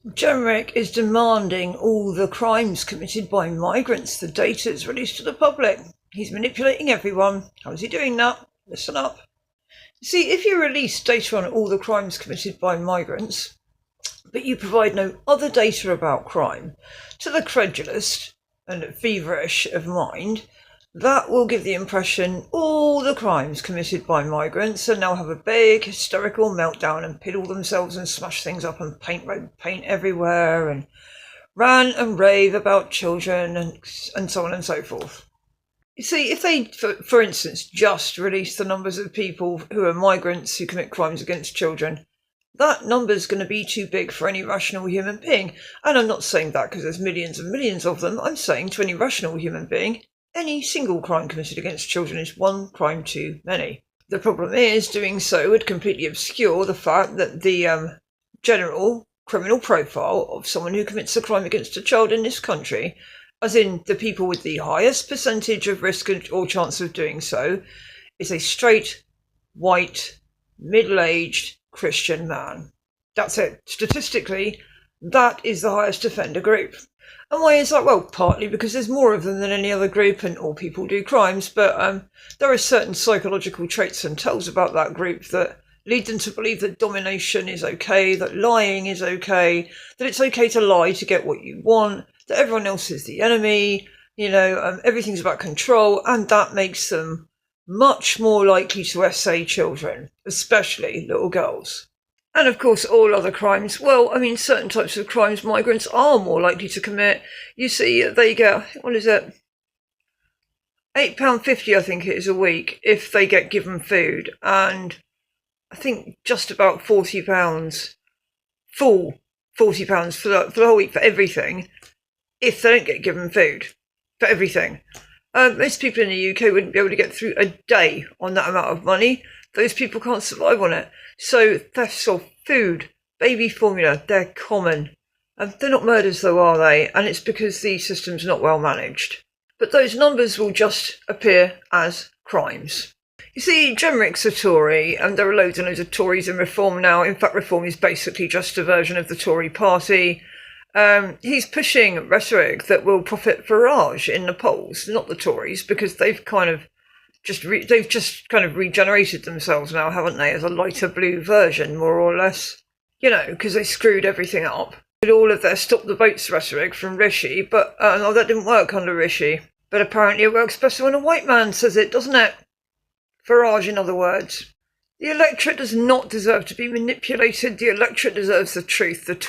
Jenrick is demanding all the crimes committed by migrants, the data is released to the public. He's manipulating everyone. How is he doing that? Listen up. See, if you release data on all the crimes committed by migrants, but you provide no other data about crime to the credulous and feverish of mind, that will give the impression all the crimes committed by migrants and now have a big hysterical meltdown and piddle themselves and smash things up and paint everywhere and rant and rave about children and so on and so forth. You see, if they, for instance, just release the numbers of people who are migrants who commit crimes against children, that number's going to be too big for any rational human being. And I'm not saying that because there's millions and millions of them. I'm saying to any rational human being, any single crime committed against children is one crime too many. The problem is, doing so would completely obscure the fact that the general criminal profile of someone who commits a crime against a child in this country, as in the people with the highest percentage of risk or chance of doing so, is a straight, white, middle-aged Christian man. That's it. Statistically, that is the highest offender group. And why is that? Well, partly because there's more of them than any other group and all people do crimes, but there are certain psychological traits and tells about that group that lead them to believe that domination is okay, that lying is okay, that it's okay to lie to get what you want, that everyone else is the enemy, everything's about control, and that makes them much more likely to essay children, especially little girls. And of course, all other crimes. Well, certain types of crimes migrants are more likely to commit. You see, they get, what is it? £8.50, I think it is, a week if they get given food. And I think just about £40, full £40 for the whole week for everything, if they don't get given food for everything. Most people in the UK wouldn't be able to get through a day on that amount of money. Those people can't survive on it. So thefts of food, baby formula, they're common. They're not murders though, are they? And it's because the system's not well managed. But those numbers will just appear as crimes. You see, Jenrick's a Tory, and there are loads and loads of Tories in Reform now. In fact, Reform is basically just a version of the Tory party. He's pushing rhetoric that will profit Farage in the polls, not the Tories, because they've kind of regenerated themselves now, haven't they, as a lighter blue version, more or less. Because they screwed everything up with all of their stop the boats rhetoric from Rishi, but that didn't work under Rishi. But apparently it works better when a white man says it, doesn't it? Farage, in other words. The electorate does not deserve to be manipulated. The electorate deserves the truth. The Tories